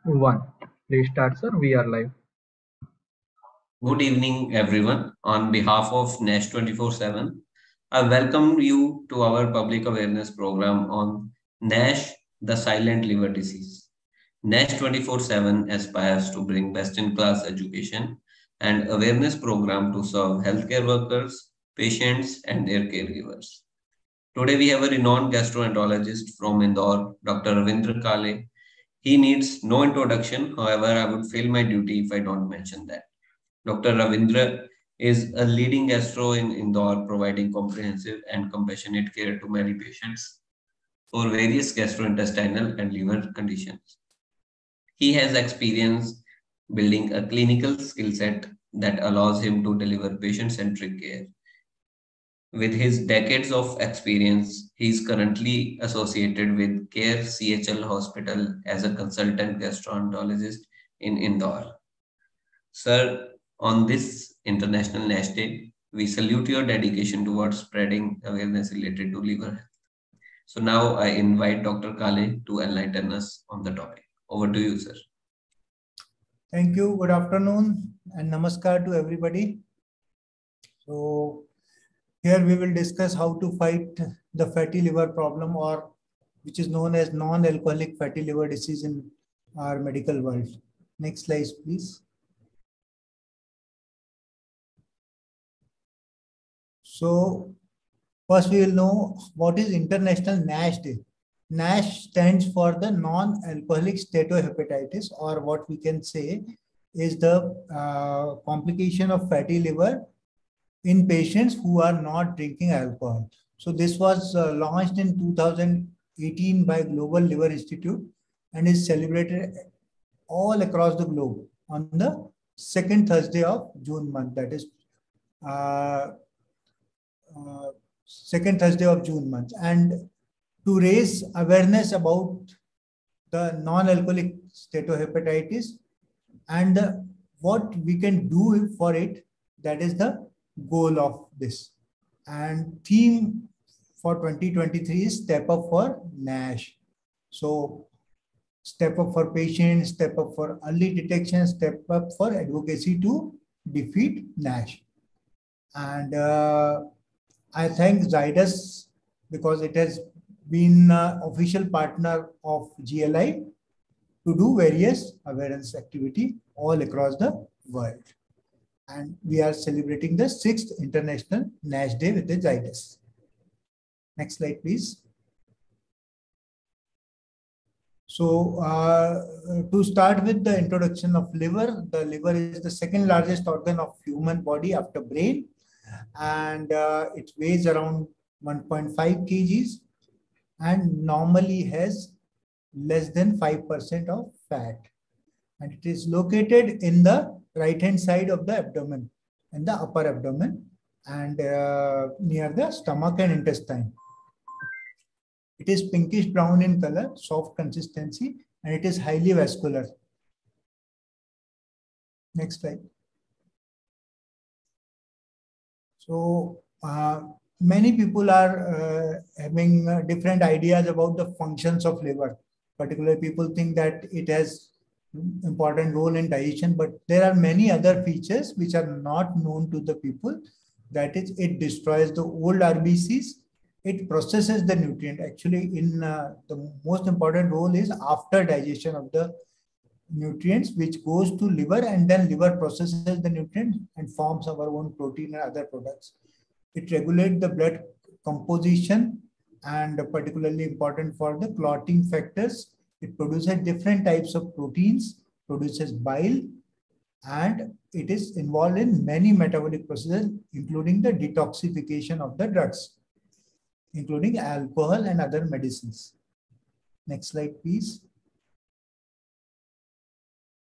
One. Please start, sir. We are live. Good evening, everyone. On behalf of Nash 24/7, I welcome you to our public awareness program on Nash, the silent liver disease. Nash 24/7 aspires to bring best-in-class education and awareness program to serve healthcare workers, patients, and their caregivers. Today, we have a renowned gastroenterologist from Indore, Dr. Ravindra Kale. He needs no introduction. However, I would fail my duty if I don't mention that. Dr. Ravindra is a leading gastro in Indore, providing comprehensive and compassionate care to many patients for various gastrointestinal and liver conditions. He has experience building a clinical skill set that allows him to deliver patient-centric care. With his decades of experience, he is currently associated with CARE CHL Hospital as a consultant gastroenterologist in Indore. Sir, on this International Nash Day, we salute your dedication towards spreading awareness related to liver health. So now I invite Dr. Kale to enlighten us on the topic. Over to you, sir. Thank you. Good afternoon and namaskar to everybody. So here we will discuss how to fight the fatty liver problem, or which is known as non-alcoholic fatty liver disease in our medical world. Next slide, please. So first we will know what is International Nash Day. NASH stands for the non-alcoholic steatohepatitis, or what we can say is the complication of fatty liver in patients who are not drinking alcohol. So this was launched in 2018 by Global Liver Institute and is celebrated all across the globe on the second Thursday of June month. That is second Thursday of June month. And to raise awareness about the non-alcoholic steatohepatitis and what we can do for it, that is the goal of this. And theme for 2023 is Step Up for NASH. So step up for patients, step up for early detection, step up for advocacy to defeat NASH. And I thank Zydus because it has been an official partner of GLI to do various awareness activity all across the world. And we are celebrating the 6th International NASH Day with the Zydus. Next slide, please. So to start with the introduction of liver, the liver is the second largest organ of human body after brain, and it weighs around 1.5 kgs and normally has less than 5% of fat. And it is located in the right-hand side of the abdomen, in the upper abdomen, and near the stomach and intestine. It is pinkish brown in color, soft consistency, and it is highly vascular. Next slide. So many people are having different ideas about the functions of liver. Particularly, people think that it has important role in digestion, but there are many other features which are not known to the people. That is, it destroys the old RBCs. It processes the nutrient. Actually, in the most important role is after digestion of the nutrients, which goes to liver, and then liver processes the nutrients and forms our own protein and other products. It regulates the blood composition and particularly important for the clotting factors. It produces different types of proteins, produces bile, and it is involved in many metabolic processes, including the detoxification of the drugs, including alcohol and other medicines. Next slide, please.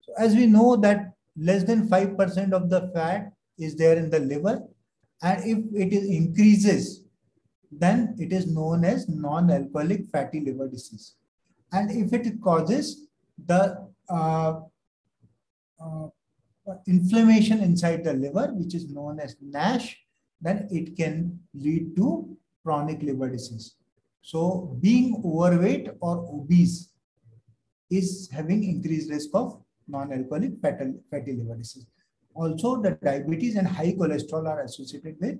So as we know that less than 5% of the fat is there in the liver, and if it increases, then it is known as non-alcoholic fatty liver disease. And if it causes the inflammation inside the liver, which is known as NASH, then it can lead to chronic liver disease. So being overweight or obese is having increased risk of non-alcoholic fatty liver disease. Also, the diabetes and high cholesterol are associated with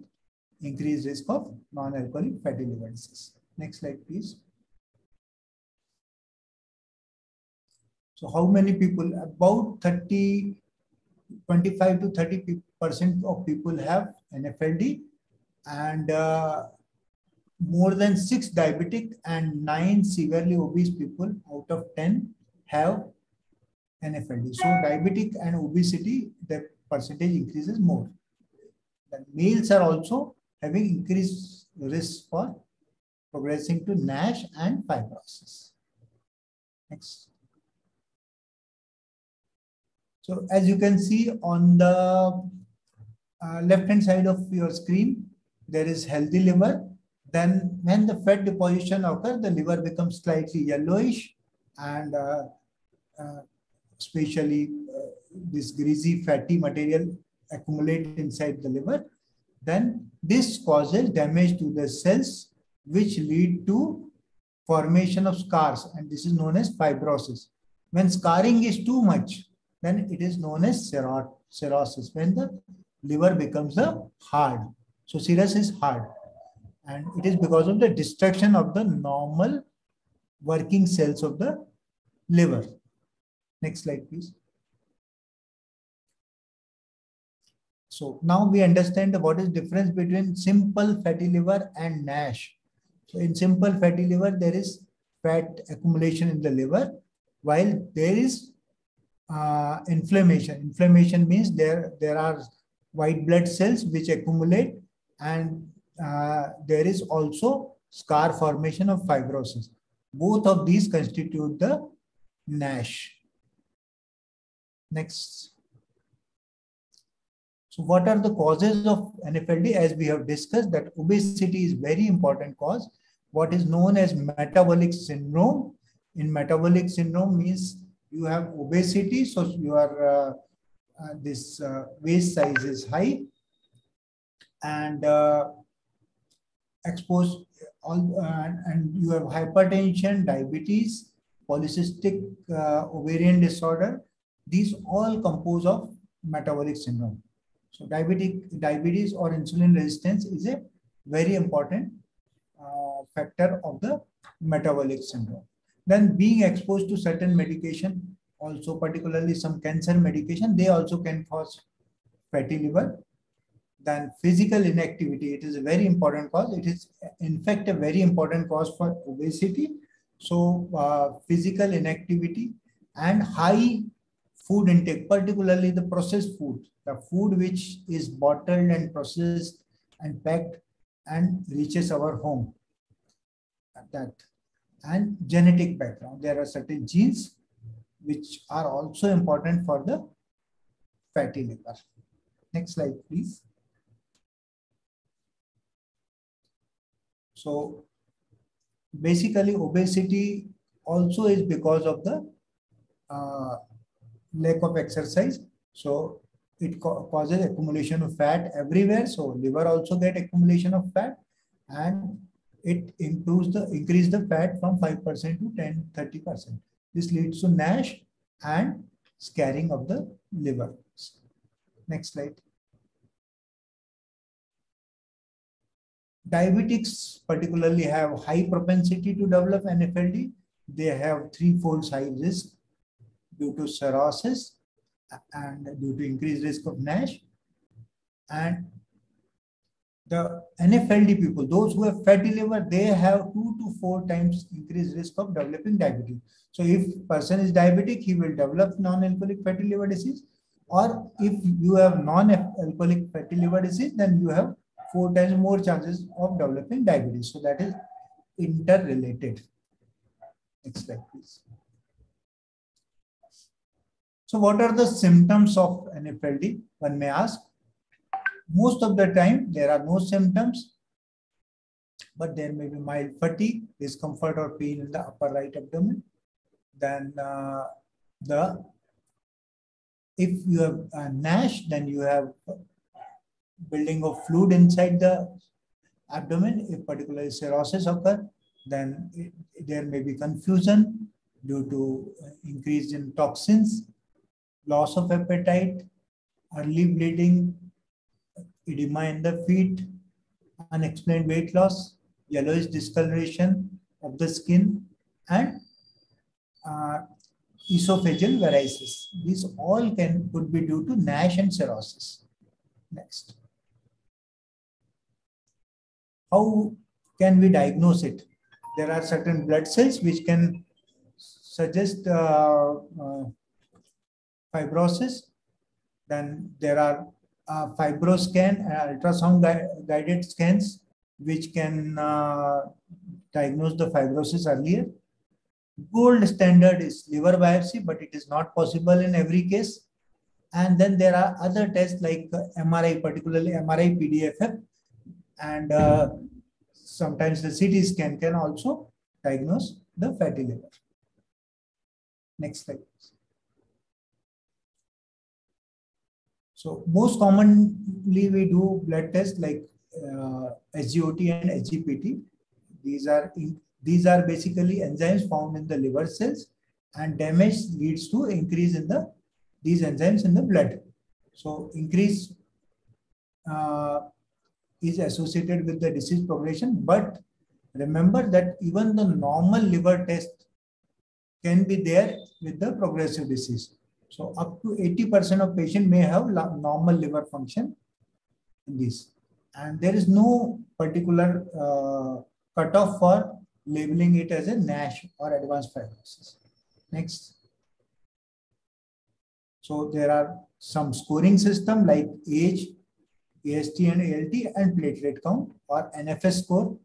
increased risk of non-alcoholic fatty liver disease. Next slide, please. So how many people? About 25 to 30% of people have NAFLD, and more than 6 diabetic and 9 severely obese people out of 10 have NAFLD. So diabetic and obesity, the percentage increases more. The males are also having increased risk for progressing to Nash and fibrosis. Next. So as you can see on the left-hand side of your screen, there is healthy liver. Then when the fat deposition occurs, the liver becomes slightly yellowish, and especially this greasy fatty material accumulate inside the liver. Then this causes damage to the cells, which lead to formation of scars, and this is known as fibrosis. When scarring is too much, then it is known as cirrhosis, when the liver becomes hard. So cirrhosis is hard, and it is because of the destruction of the normal working cells of the liver. Next slide, please. So now we understand what is the difference between simple fatty liver and Nash. So in simple fatty liver, there is fat accumulation in the liver, while there is inflammation. Inflammation means there are white blood cells which accumulate, and there is also scar formation of fibrosis. Both of these constitute the Nash. Next. So what are the causes of NAFLD? As we have discussed, that obesity is very important cause. What is known as metabolic syndrome. In metabolic syndrome means you have obesity, so your this waist size is high, and exposed and you have hypertension, diabetes, polycystic ovarian disorder. These all compose of metabolic syndrome. So diabetes or insulin resistance is a very important factor of the metabolic syndrome. Then being exposed to certain medication, also particularly some cancer medication, they also can cause fatty liver. Then physical inactivity, it is a very important cause. It is in fact a very important cause for obesity. So physical inactivity and high food intake, particularly the processed food, the food which is bottled and processed and packed and reaches our home. That and genetic background. There are certain genes which are also important for the fatty liver. Next slide, please. So basically obesity also is because of the lack of exercise. So it causes accumulation of fat everywhere. So liver also get accumulation of fat, and it increase the fat from 5% to 10-30%. This leads to Nash and scarring of the liver. Next slide. Diabetics particularly have high propensity to develop NAFLD. They have threefold high risk due to cirrhosis and due to increased risk of Nash. And the NAFLD people, those who have fatty liver, they have 2 to 4 times increased risk of developing diabetes. So if person is diabetic, he will develop non-alcoholic fatty liver disease. Or if you have non-alcoholic fatty liver disease, then you have 4 times more chances of developing diabetes. So that is interrelated. Next slide, please. So what are the symptoms of NAFLD? One may ask. Most of the time, there are no symptoms, but there may be mild fatigue, discomfort or pain in the upper right abdomen. Then if you have Nash, then you have building of fluid inside the abdomen. If particularly cirrhosis occur, then there may be confusion, due to increase in toxins, loss of appetite, early bleeding, edema in the feet, unexplained weight loss, yellowish discoloration of the skin, and esophageal varices. These all could be due to NASH and cirrhosis. Next. How can we diagnose it? There are certain blood cells which can suggest fibrosis. Then there are fibroscan and ultrasound guided scans which can diagnose the fibrosis earlier. Gold standard is liver biopsy, but it is not possible in every case. And then there are other tests like MRI, particularly MRI PDFF, and sometimes the CT scan can also diagnose the fatty liver. Next slide. So most commonly we do blood tests like SGOT and SGPT. These are basically enzymes found in the liver cells, and damage leads to increase in these enzymes in the blood. So increase is associated with the disease progression, but remember that even the normal liver test can be there with the progressive disease. So up to 80% of patients may have normal liver function in this. And there is no particular cutoff for labeling it as a NASH or advanced fibrosis. Next. So there are some scoring system like age, AST and ALT, and platelet count, or NFS score,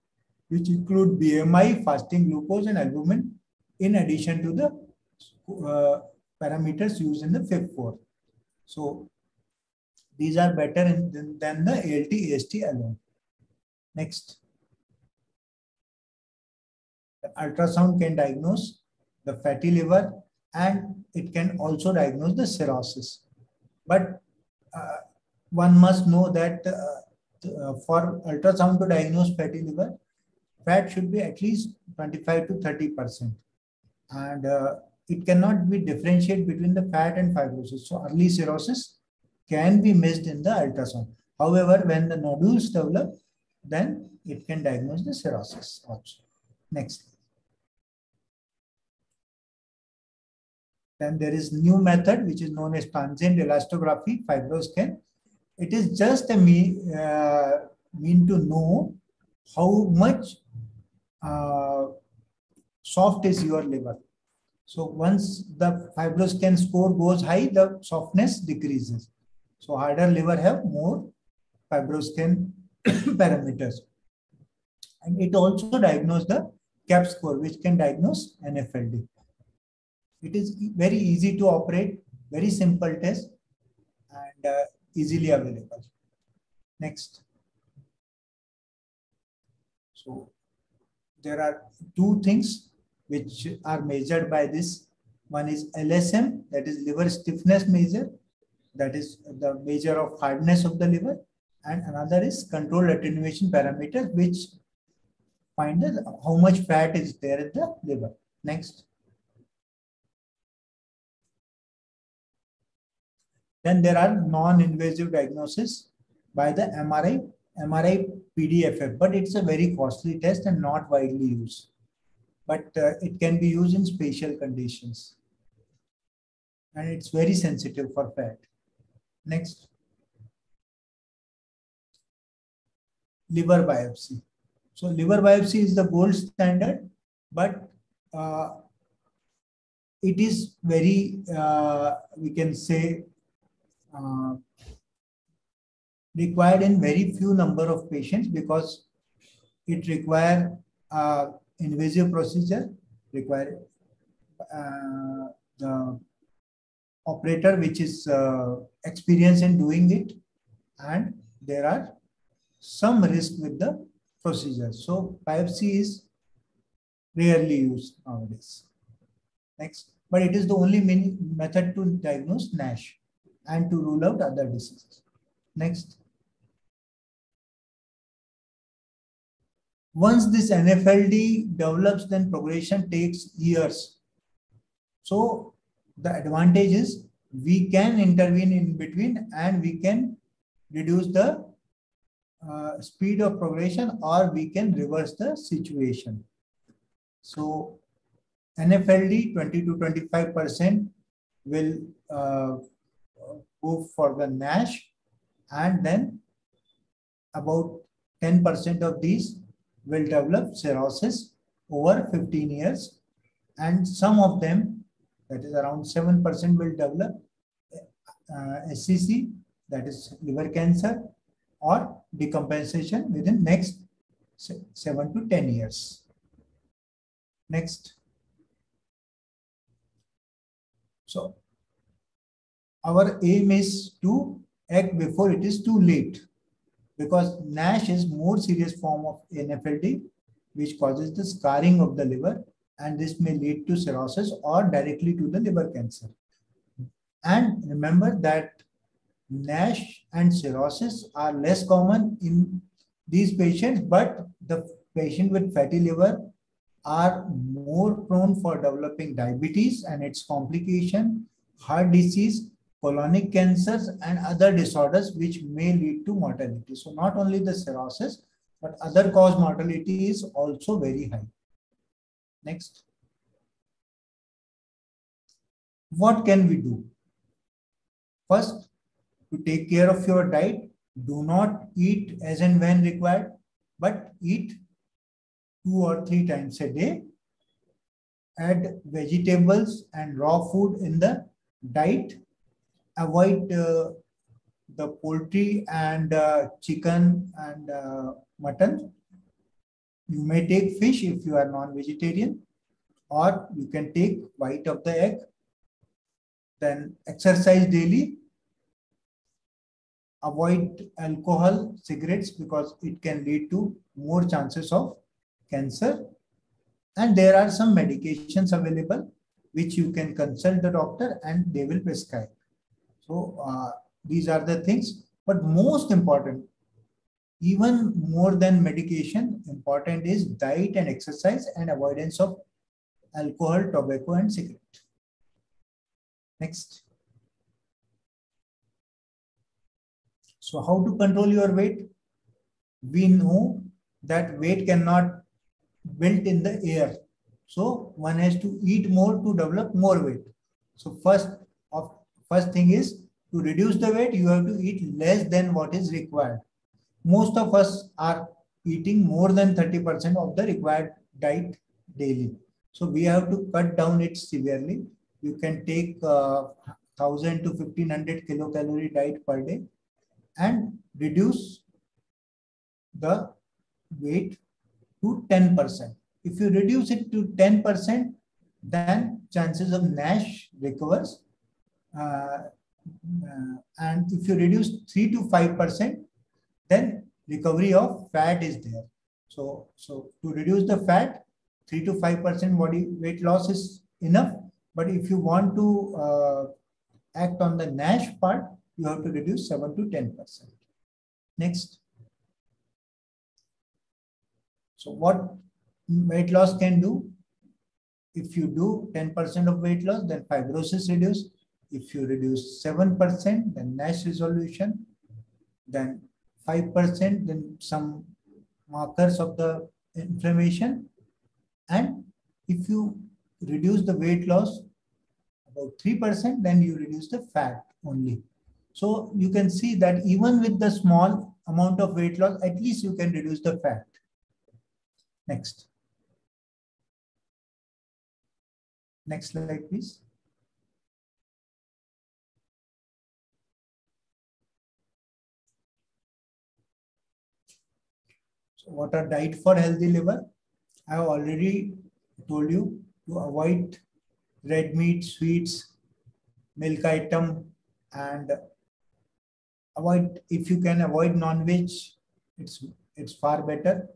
which include BMI, fasting glucose, and albumin, in addition to the parameters used in the FIB-4. So these are better than the ALT, AST alone. Next. The ultrasound can diagnose the fatty liver, and it can also diagnose the cirrhosis. But one must know that for ultrasound to diagnose fatty liver, fat should be at least 25 to 30%. And it cannot be differentiated between the fat and fibrosis. So early cirrhosis can be missed in the ultrasound. However, when the nodules develop, then it can diagnose the cirrhosis also. Next. Then there is new method which is known as transient elastography, fibroscan. It is just a mean to know how much soft is your liver. So once the fibroscan score goes high, the softness decreases. So harder liver have more fibroscan parameters. And it also diagnoses the CAP score, which can diagnose NAFLD. It is very easy to operate, very simple test, and easily available. Next. So there are two things which are measured by this. One is LSM, that is liver stiffness measure, that is the measure of hardness of the liver, and another is controlled attenuation parameter, which find how much fat is there in the liver. Next. Then there are non-invasive diagnosis by the MRI PDFF, but it's a very costly test and not widely used. But it can be used in special conditions. And it's very sensitive for fat. Next. Liver biopsy. So liver biopsy is the gold standard, but it is very, we can say, required in very few number of patients, because it requires invasive procedure, require the operator which is experienced in doing it, and there are some risk with the procedure. So biopsy is rarely used nowadays. Next, but it is the only method to diagnose NASH and to rule out other diseases. Next. Once this NAFLD develops, then progression takes years. So the advantage is we can intervene in between and we can reduce the speed of progression, or we can reverse the situation. So NAFLD 20 to 25% will go for the Nash, and then about 10% of these will develop cirrhosis over 15 years, and some of them, that is around 7%, will develop SCC, that is liver cancer, or decompensation within next 7 to 10 years. Next. So our aim is to act before it is too late, because Nash is more serious form of NAFLD, which causes the scarring of the liver, and this may lead to cirrhosis or directly to the liver cancer. And remember that Nash and cirrhosis are less common in these patients, but the patient with fatty liver are more prone for developing diabetes and its complication, heart disease, colonic cancers, and other disorders which may lead to mortality. So not only the cirrhosis, but other cause mortality is also very high. Next. What can we do? First, to take care of your diet, do not eat as and when required, but eat 2 or 3 times a day. Add vegetables and raw food in the diet. Avoid the poultry and chicken and mutton. You may take fish if you are non-vegetarian, or you can take white of the egg. Then exercise daily. Avoid alcohol, cigarettes, because it can lead to more chances of cancer. And there are some medications available which you can consult the doctor and they will prescribe. So these are the things. But most important, even more than medication, important is diet and exercise and avoidance of alcohol, tobacco, and cigarette. Next. So how to control your weight? We know that weight cannot build in the air. So one has to eat more to develop more weight. So first thing is to reduce the weight, you have to eat less than what is required. Most of us are eating more than 30% of the required diet daily. So we have to cut down it severely. You can take 1000 to 1500 kilocalorie diet per day and reduce the weight to 10%. If you reduce it to 10%, then chances of Nash recovers. And if you reduce 3 to 5%, then recovery of fat is there. So to reduce the fat, 3 to 5% body weight loss is enough. But if you want to act on the Nash part, you have to reduce 7 to 10%. Next. So what weight loss can do? If you do 10% of weight loss, then fibrosis reduce. If you reduce 7%, then Nash resolution. Then 5%, then some markers of the inflammation. And if you reduce the weight loss about 3%, then you reduce the fat only. So you can see that even with the small amount of weight loss, at least you can reduce the fat. Next. Next slide, please. So what are diet for healthy liver? I have already told you to avoid red meat, sweets, milk item, and avoid, if you can avoid non-veg, it's far better.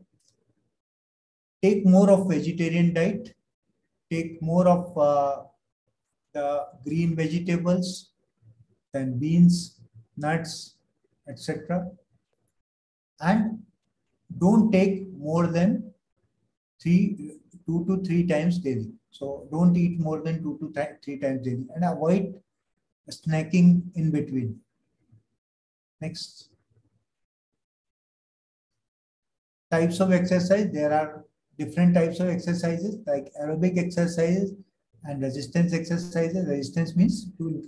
Take more of vegetarian diet. Take more of the green vegetables, then beans, nuts, etc. And don't take more than 2 to 3 times daily. So don't eat more than 2 to 3 times daily and avoid snacking in between. Next. Types of exercise. There are different types of exercises like aerobic exercises and resistance exercises. Resistance means to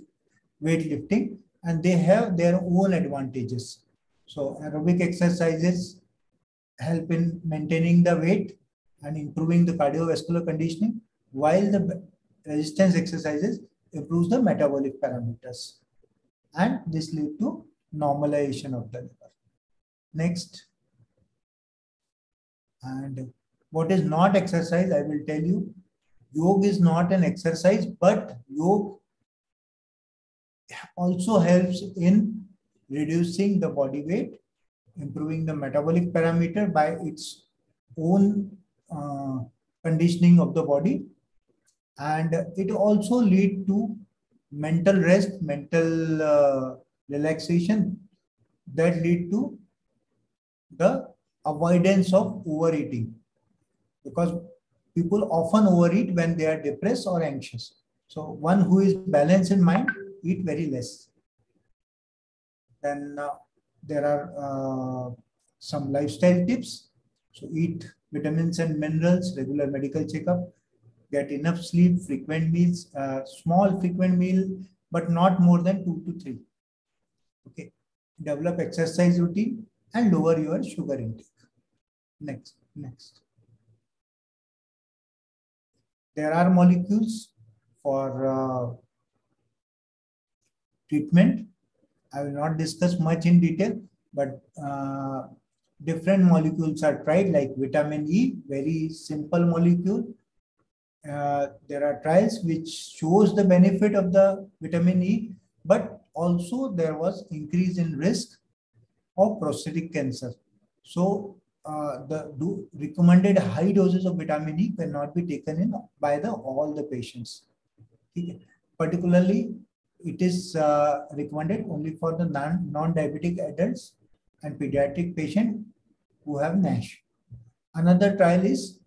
weightlifting, and they have their own advantages. So aerobic exercises help in maintaining the weight and improving the cardiovascular conditioning, while the resistance exercises improves the metabolic parameters, and this lead to normalization of the liver. Next. And what is not exercise, I will tell you. Yoga is not an exercise, but yoga also helps in reducing the body weight, improving the metabolic parameter by its own conditioning of the body, and it also lead to mental rest, mental relaxation that lead to the avoidance of overeating, because people often overeat when they are depressed or anxious. So one who is balanced in mind eat very less. Then there are some lifestyle tips. So eat vitamins and minerals, regular medical checkup, get enough sleep, frequent meals, small frequent meal, but not more than 2 to 3. Okay. Develop exercise routine and lower your sugar intake. Next. There are molecules for treatment. I will not discuss much in detail, but different molecules are tried, like vitamin E, very simple molecule. There are trials which shows the benefit of the vitamin E, but also there was increase in risk of prostate cancer. So the recommended high doses of vitamin E cannot be taken in by all the patients. Okay. Particularly, it is recommended only for the non-diabetic adults and pediatric patients who have Nash. Another trial is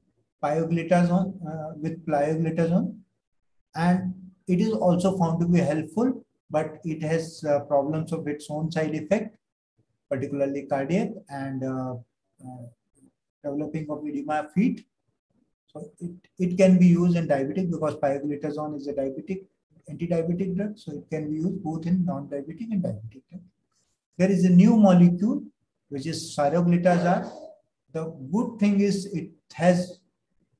pioglitazone with pioglitazone, and it is also found to be helpful, but it has problems of its own side effect, particularly cardiac and developing of edema of feet. So it can be used in diabetic, because pioglitazone is a anti-diabetic drug, so it can be used both in non-diabetic and diabetic. There is a new molecule which is saroglitazar. The good thing is it has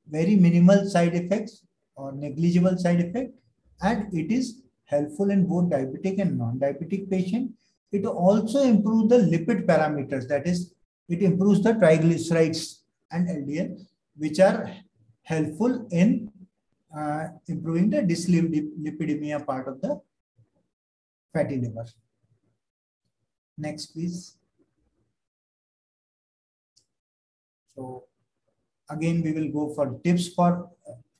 very minimal side effects or negligible side effect, and it is helpful in both diabetic and non-diabetic patient. It also improves the lipid parameters, that is, it improves the triglycerides and LDL, which are helpful in improving the dyslipidemia part of the fatty liver. Next, please. So again, we will go for tips for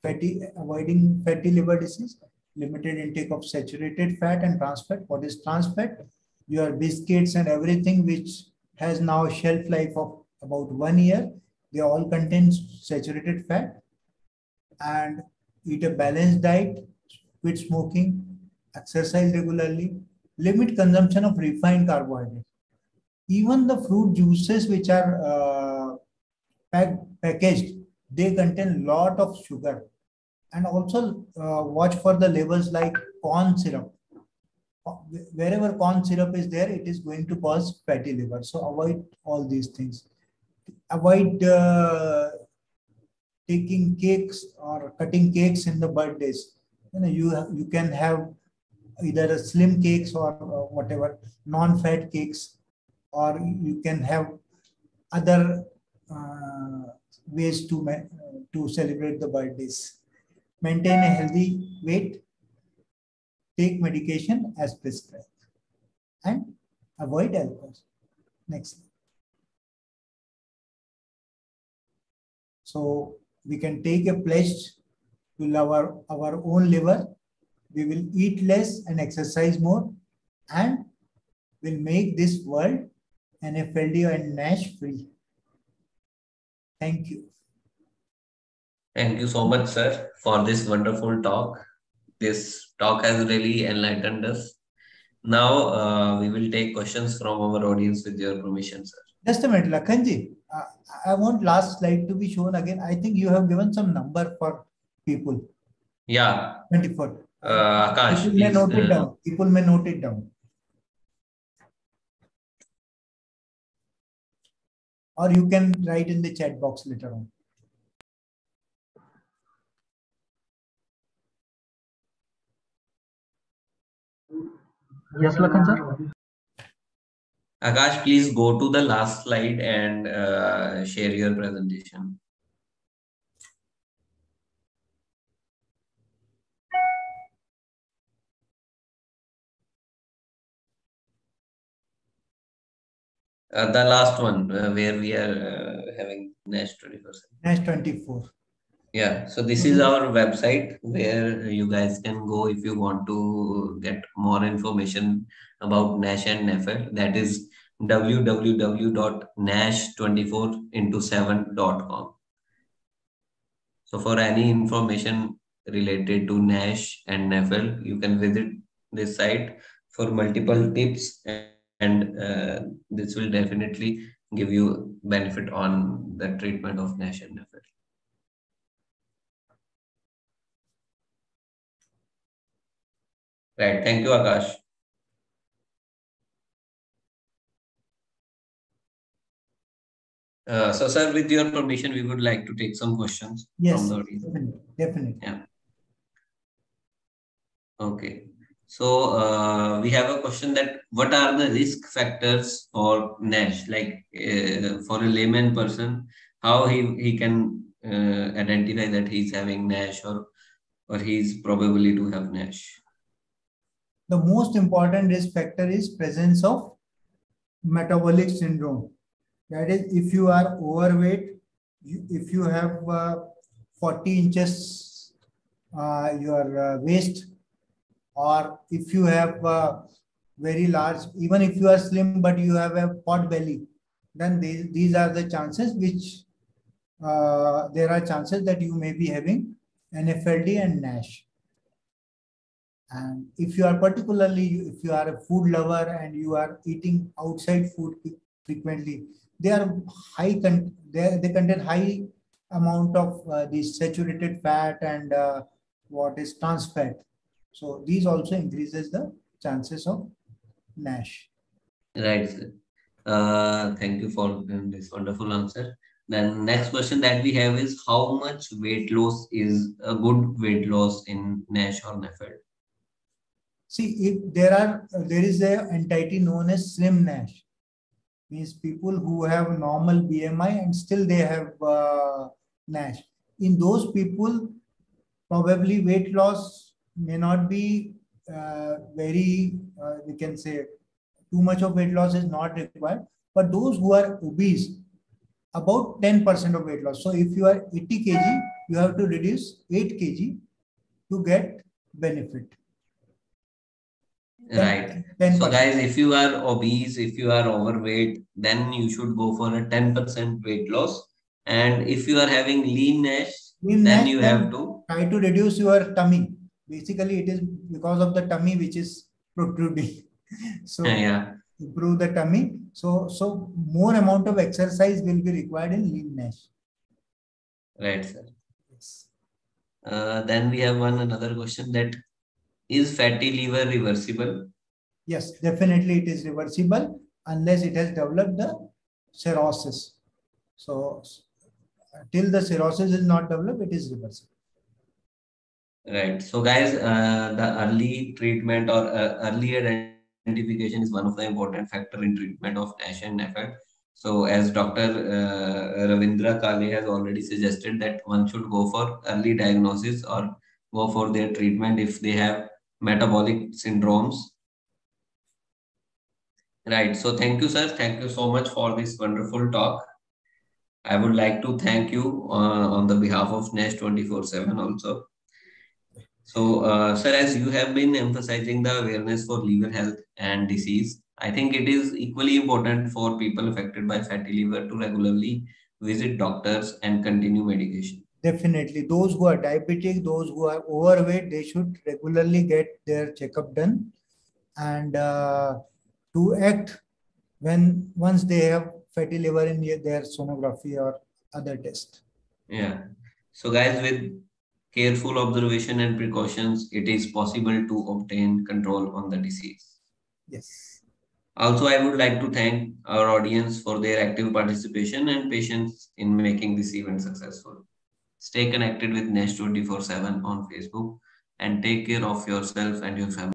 avoiding fatty liver disease. Limited intake of saturated fat and trans fat. What is trans fat? Your biscuits and everything which has now a shelf life of about 1 year, they all contain saturated fat. And eat a balanced diet, quit smoking, exercise regularly, limit consumption of refined carbohydrates. Even the fruit juices which are packaged, they contain lot of sugar. And also watch for the levels like corn syrup. Wherever corn syrup is there, it is going to cause fatty liver. So avoid all these things. Avoid taking cakes or cutting cakes in the birthdays. You can have either a slim cakes or whatever non-fat cakes, or you can have other ways to celebrate the birthdays. Maintain a healthy weight, take medication as prescribed, and avoid alcohol. Next. So we can take a pledge to love our own liver. We will eat less and exercise more, and will make this world NAFLD and Nash free. Thank you. Thank you so much, sir, for this wonderful talk. This talk has really enlightened us. Now, we will take questions from our audience with your permission, sir. Just a minute, Lakhanji. I want last slide to be shown again. I think you have given some number for people. Yeah. 24. Akash, people may please. Note it down. People may note it down. Or you can write in the chat box later on. Yes, Lakhan sir. Akash, please go to the last slide and share your presentation. The last one where we are having Nash 24/7. Nash 24. Yeah, so this is our website where you guys can go if you want to get more information about Nash and NAFL. That is www.nash24into7.com. So for any information related to Nash and NAFL, you can visit this site for multiple tips, and this will definitely give you benefit on the treatment of Nash and NAFL. Right. Thank you, Akash. So, sir, with your permission, we would like to take some questions from the audience. Definitely. Yeah. Okay. So, we have a question that what are the risk factors for Nash? Like for a layman person, how he can identify that he's having Nash or he's probably to have Nash? The most important risk factor is presence of metabolic syndrome. That is, if you are overweight, if you have 40 inches your waist, or if you have very large, even if you are slim but you have a pot belly, then these are the chances which there are chances that you may be having NAFLD and Nash. And if you are particularly, if you are a food lover and you are eating outside food frequently, they are high, they contain high amount of the saturated fat and what is trans fat. So these also increases the chances of Nash. Right, sir. Thank you for this wonderful answer. Then next question that we have is how much weight loss is a good weight loss in Nash or NAFLD? See, if there is a entity known as slim Nash, means people who have normal BMI and still they have Nash. In those people, probably weight loss may not be very, we can say, too much of weight loss is not required. But those who are obese, about 10% of weight loss. So if you are 80 kg, you have to reduce 8 kg to get benefit. Right. 10%. So guys, if you are obese, if you are overweight, then you should go for a 10% weight loss. And if you are having lean Nash, then you have to try to reduce your tummy. Basically, it is because of the tummy which is protruding. So yeah, improve the tummy. So more amount of exercise will be required in lean Nash. Right, sir. Yes. Then we have another question that is fatty liver reversible? Yes, definitely it is reversible unless it has developed the cirrhosis. So till the cirrhosis is not developed, it is reversible. Right. So guys, the early treatment or early identification is one of the important factor in treatment of Nash and NAFLD. So as Dr. Ravindra Kale has already suggested that one should go for early diagnosis or go for their treatment if they have metabolic syndromes. Right. So thank you, sir. Thank you so much for this wonderful talk. I would like to thank you on the behalf of Nash 24/7 also. So, sir, as you have been emphasizing the awareness for liver health and disease, I think it is equally important for people affected by fatty liver to regularly visit doctors and continue medication. Definitely. Those who are diabetic, those who are overweight, they should regularly get their checkup done, and to act once they have fatty liver in their sonography or other test. Yeah. So guys, with careful observation and precautions, it is possible to obtain control on the disease. Yes. Also, I would like to thank our audience for their active participation and patience in making this event successful. Stay connected with Nash 24/7 on Facebook and take care of yourself and your family.